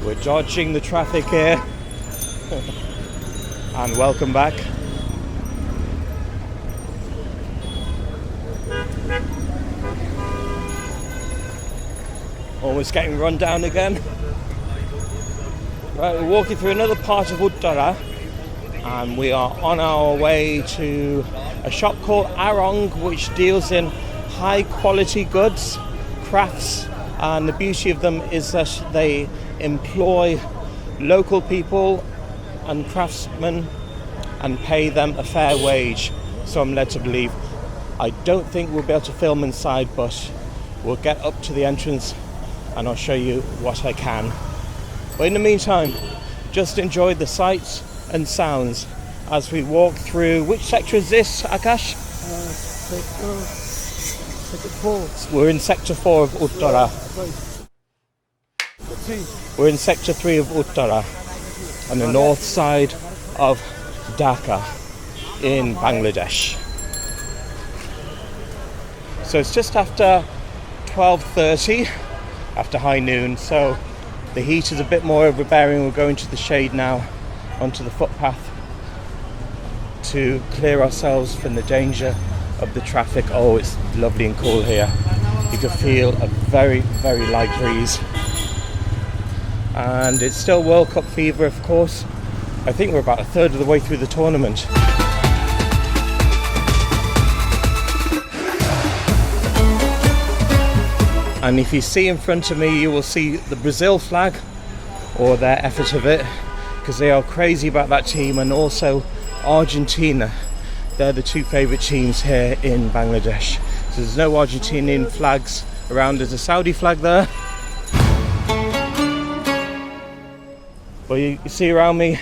We're dodging the traffic here. And welcome back. Almost getting run down again. Right, we're walking through another part of Uttara, and we are on our way to a shop called Aarong, which deals in high quality goods, crafts, and the beauty of them is that they employ local people and craftsmen and pay them a fair wage. So I'm led to believe. I don't think we'll be able to film inside, but we'll get up to the entrance and I'll show you what I can. But in the meantime, just enjoy the sights and sounds as we walk through. Which sector is this, Akash? Sector 4. We're in sector 4 of Uttara. We're in sector 3 of Uttara, on the north side of Dhaka in Bangladesh. So it's just after 12:30, after high noon, so the heat is a bit more overbearing. We're going to the shade now, onto the footpath, to clear ourselves from the danger of the traffic. Oh, it's lovely and cool here. You can feel a very, very light breeze. And it's still World Cup fever, of course. I think we're about a third of the way through the tournament. And if you see in front of me, you will see the Brazil flag, or their effort of it, because they are crazy about that team, and also Argentina. They're the two favourite teams here in Bangladesh. So there's no Argentinian flags around. There's a Saudi flag there. But you see around me,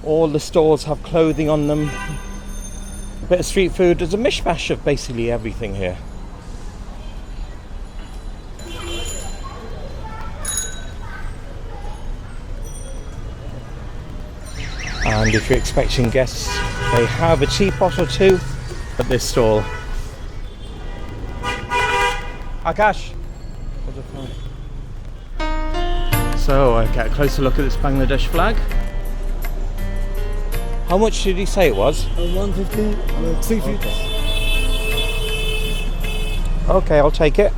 all the stores have clothing on them, a bit of street food. There's a mishmash of basically everything here. And if you're expecting guests, they have a teapot or two at this stall. Akash! So I get a closer look at this Bangladesh flag. How much did he say it was? 150, 350. Okay, I'll take it.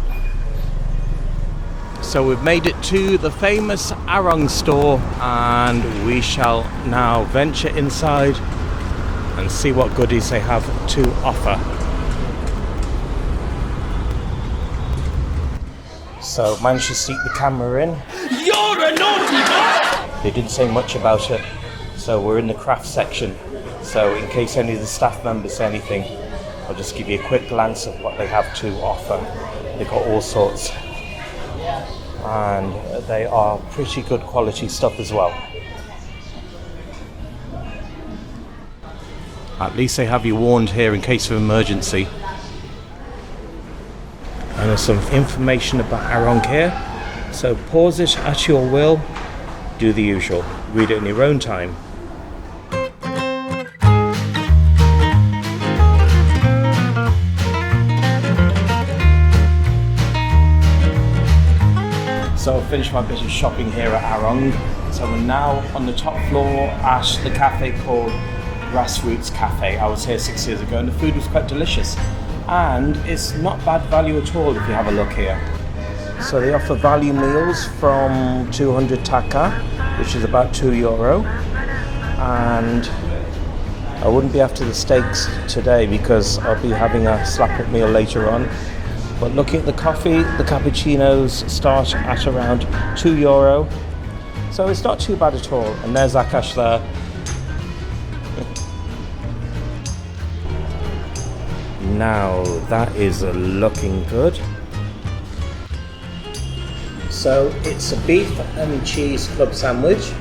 So we've made it to the famous Aarong store, and we shall now venture inside and see what goodies they have to offer. So managed to sneak the camera in. You're a naughty boy! They didn't say much about it, so we're in the craft section. So in case any of the staff members say anything, I'll just give you a quick glance of what they have to offer. They've got all sorts, and they are pretty good quality stuff as well. At least they have you warned here in case of emergency. And there's some information about Aarong here, so pause it at your will, do the usual, read it in your own time. So I've finished my bit of shopping here at Aarong, so we're now on the top floor at the cafe called Grassroots Café. I was here 6 years ago and the food was quite delicious. And it's not bad value at all if you have a look here. So they offer value meals from 200 taka, which is about €2. And I wouldn't be after the steaks today because I'll be having a slap-up meal later on. But looking at the coffee, the cappuccinos start at around €2. So it's not too bad at all. And there's Akash there. Now that is looking good. So it's a beef and cheese club sandwich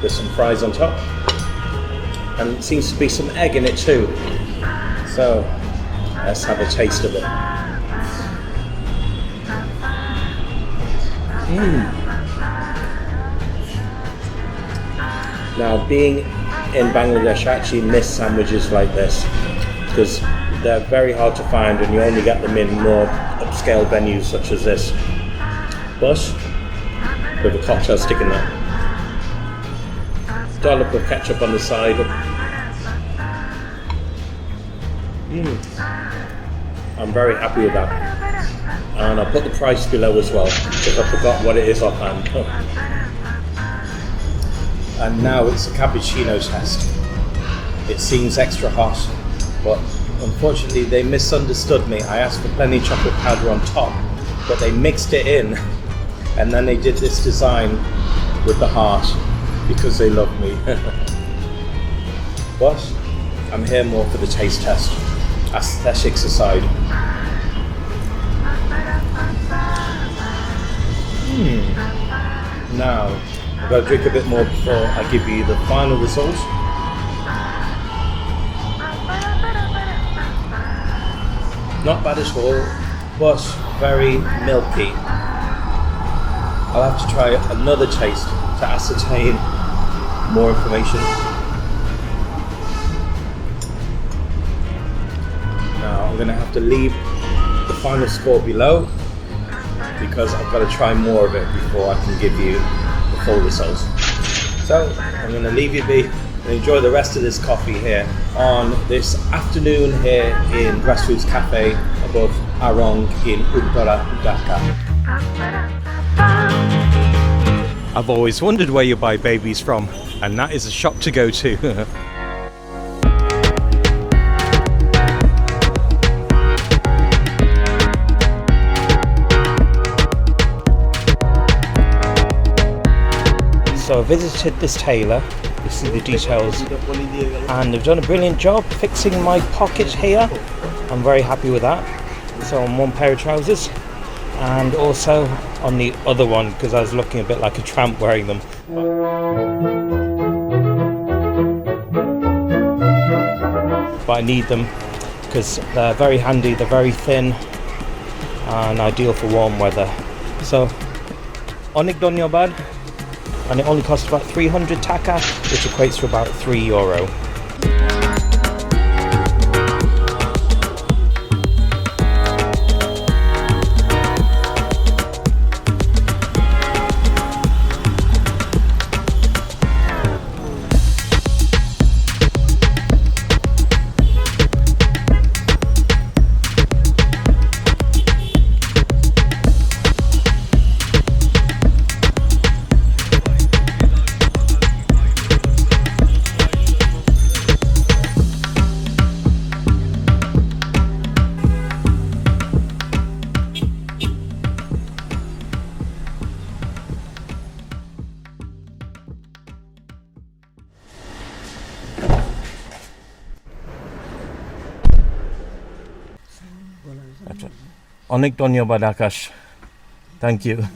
with some fries on top, and it seems to be some egg in it too. So let's have a taste of it. Now, being in Bangladesh, I actually miss sandwiches like this because they're very hard to find and you only get them in more upscale venues such as this. But with a cocktail stick in there. Dollop of ketchup on the side. I'm very happy with that. And I'll put the price below as well, because I forgot what it is offhand. And now it's a cappuccino test. It seems extra hot, but unfortunately they misunderstood me. I asked for plenty chocolate powder on top, but they mixed it in, and then they did this design with the heart because they love me. But I'm here more for the taste test. Aesthetics aside. Now, I've got to drink a bit more before I give you the final result. Not bad at all, but very milky. I'll have to try another taste to ascertain more information. Now I'm going to have to leave the final score below because I've got to try more of it before I can give you the full results. So I'm going to leave you be and enjoy the rest of this coffee here on this afternoon here in Grassroots Café above Aarong in Uttara, Dhaka. I've always wondered where you buy babies from, and that is a shop to go to. So I visited this tailor, you see the details, and they've done a brilliant job fixing my pocket here. I'm very happy with that. So on one pair of trousers, and also on the other one, because I was looking a bit like a tramp wearing them. But I need them because they're very handy, they're very thin and ideal for warm weather. So onik donyobad, and it only costs about 300 taka, which equates to about €3. Onik donyobad Akash. Thank you.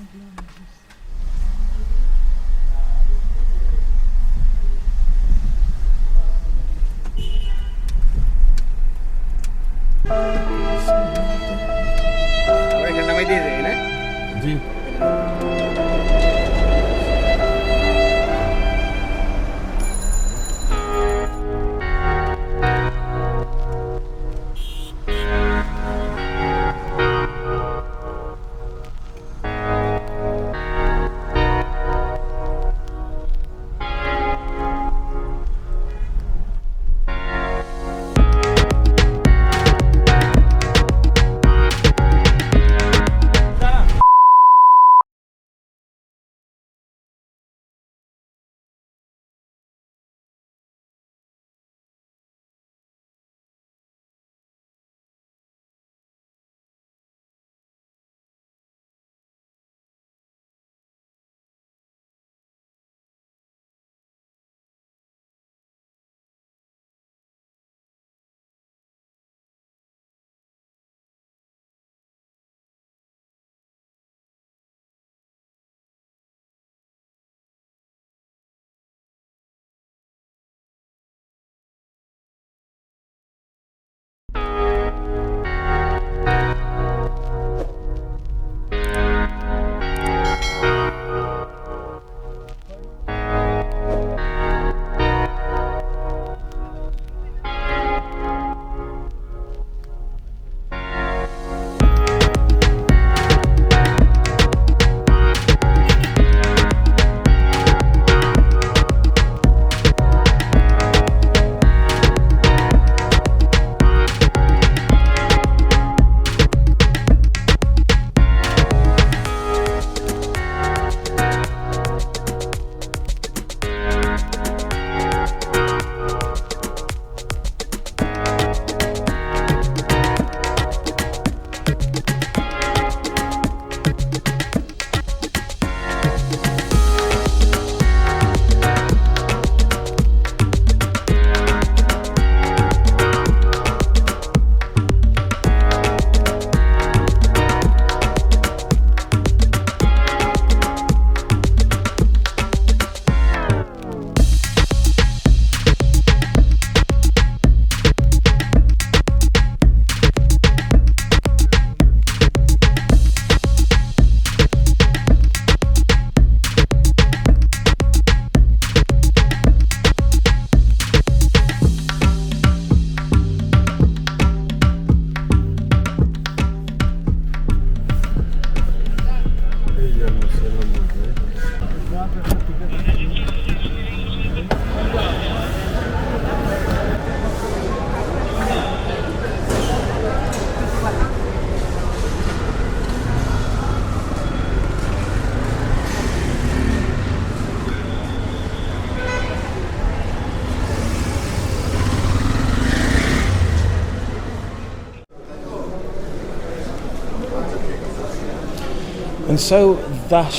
And so that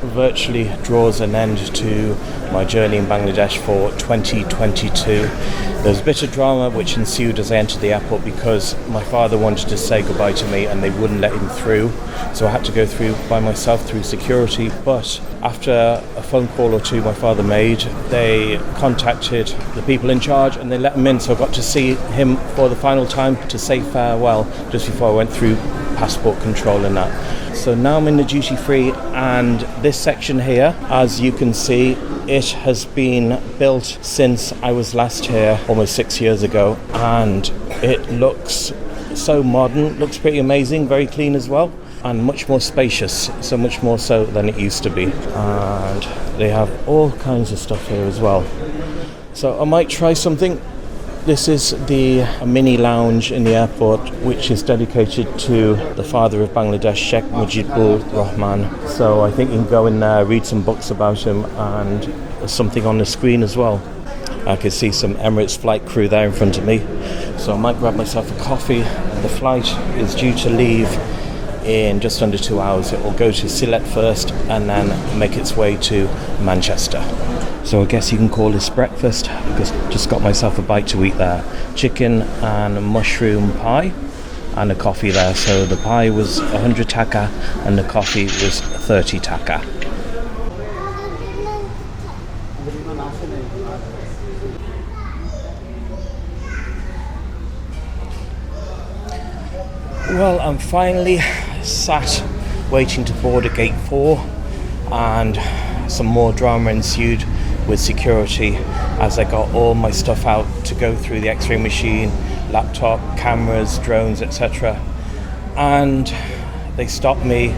virtually draws an end to my journey in Bangladesh for 2022. There was a bit of drama which ensued as I entered the airport because my father wanted to say goodbye to me and they wouldn't let him through. So I had to go through by myself through security. But after a phone call or two my father made, they contacted the people in charge and they let him in. So I got to see him for the final time to say farewell just before I went through passport control and that. So now I'm in the duty free, and this section here, as you can see, it has been built since I was last here almost 6 years ago, and it looks so modern, looks pretty amazing, very clean as well, and much more spacious, so much more so than it used to be. And they have all kinds of stuff here as well. So I might try something. This is the mini lounge in the airport, which is dedicated to the father of Bangladesh, Sheikh Mujibur Rahman. So I think you can go in there, read some books about him, and there's something on the screen as well. I can see some Emirates flight crew there in front of me. So I might grab myself a coffee. The flight is due to leave in just under 2 hours. It will go to Sylhet first and then make its way to Manchester. So I guess you can call this breakfast because I just got myself a bite to eat there. Chicken and mushroom pie and a coffee there. So the pie was 100 taka and the coffee was 30 taka. Well, I'm finally sat waiting to board at gate 4, and some more drama ensued with security as I got all my stuff out to go through the x-ray machine, laptop, cameras, drones, etc. And they stopped me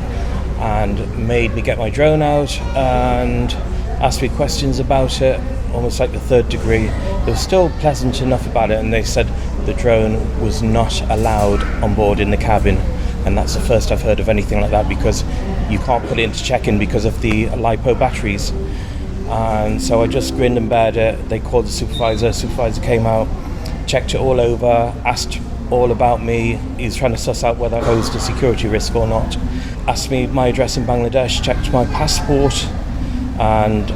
and made me get my drone out and asked me questions about it, almost like the third degree. They were still pleasant enough about it, and they said the drone was not allowed on board in the cabin. And that's the first I've heard of anything like that, because you can't put it into check-in because of the LiPo batteries. And so I just grinned and bared it. They called the supervisor came out, checked it all over, asked all about me. He was trying to suss out whether I posed a security risk or not. Asked me my address in Bangladesh, checked my passport, and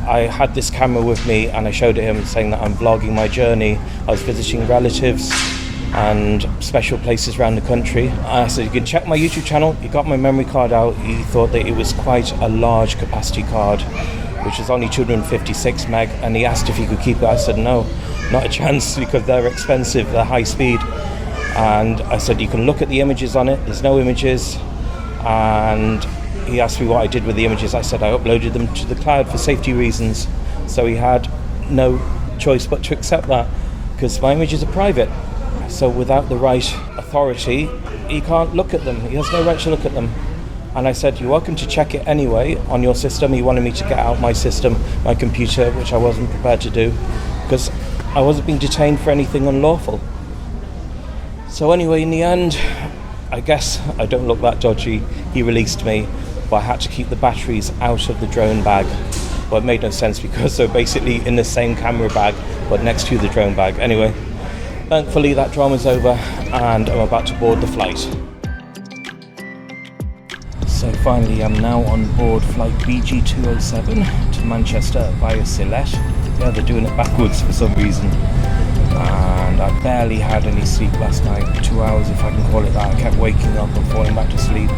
I had this camera with me and I showed it him saying that I'm vlogging my journey. I was visiting relatives and special places around the country. I said, you can check my YouTube channel. He got my memory card out. He thought that it was quite a large capacity card, which is only 256 meg, and he asked if he could keep it. I said, no, not a chance, because they're expensive, they're high speed. And I said, you can look at the images on it. There's no images. And he asked me what I did with the images. I said I uploaded them to the cloud for safety reasons. So he had no choice but to accept that, because my images are private. So without the right authority, he can't look at them. He has no right to look at them. And I said, you're welcome to check it anyway on your system. He wanted me to get out my system, my computer, which I wasn't prepared to do, because I wasn't being detained for anything unlawful. So anyway, in the end, I guess I don't look that dodgy. He released me, but I had to keep the batteries out of the drone bag. But it made no sense because they're basically in the same camera bag, but next to the drone bag. Anyway, thankfully that drama's over and I'm about to board the flight. So finally I'm now on board flight BG207 to Manchester via Sylhet. Yeah, they're doing it backwards for some reason. And I barely had any sleep last night, 2 hours if I can call it that. I kept waking up and falling back to sleep,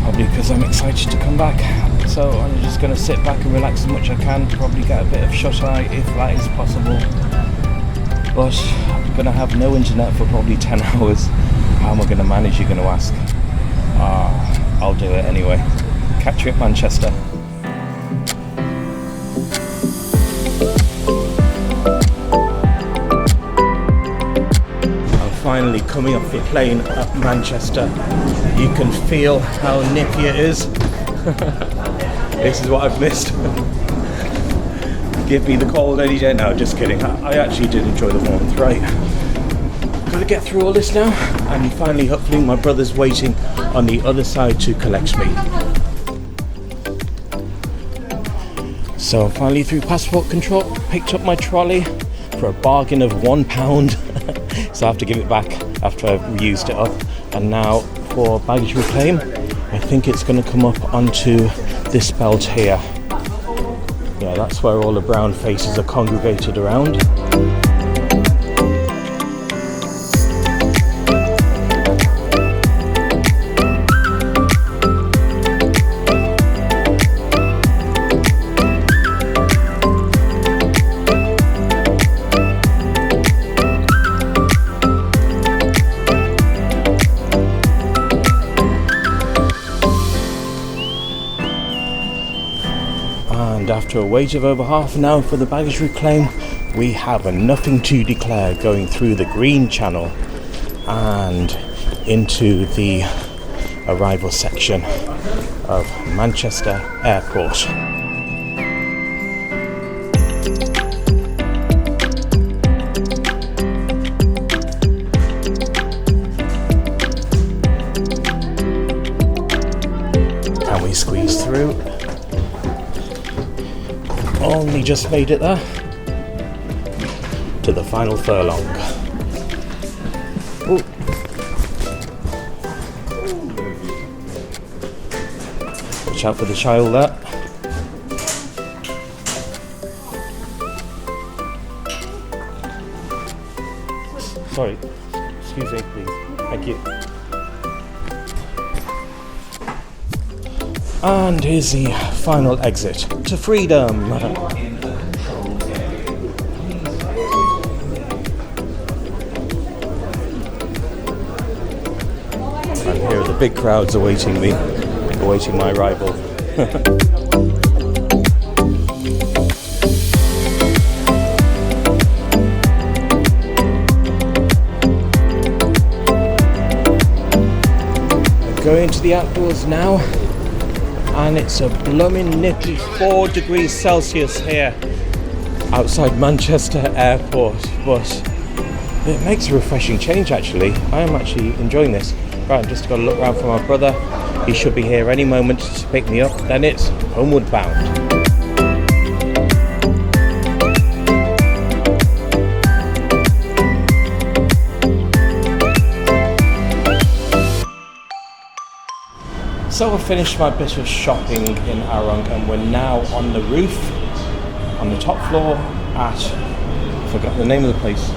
probably because I'm excited to come back. So I'm just going to sit back and relax as much as I can, probably get a bit of shut-eye if that is possible. But I'm going to have no internet for probably 10 hours. How am I going to manage, you're going to ask? I'll do it anyway. Catch you at Manchester. Finally coming off the plane at Manchester. You can feel how nippy it is. This is what I've missed. Give me the cold any day. No, just kidding. I actually did enjoy the warmth, right? Gotta get through all this now, and finally, hopefully, my brother's waiting on the other side to collect me. So I'm finally through passport control, picked up my trolley for a bargain of £1. So I have to give it back after I've used it up. And now for baggage reclaim, I think it's going to come up onto this belt here. Yeah, that's where all the brown faces are congregated around. And after a wait of over half an hour for the baggage reclaim, we have a nothing to declare going through the green channel and into the arrival section of Manchester Airport. Can we squeeze through? Only just made it there to the final furlong. Ooh. Watch out for the child there. Sorry, excuse me please. Thank you. And here's the final exit to freedom. And here are the big crowds awaiting me, awaiting my arrival. Going to the outdoors now. And it's a blooming nippy 4 degrees Celsius here outside Manchester Airport, but it makes a refreshing change actually. I am actually enjoying this. Right, I'm just got to look around for my brother. He should be here any moment to pick me up, then it's homeward bound. So I finished my bit of shopping in Aarong and we're now on the roof, on the top floor at, I forgot the name of the place,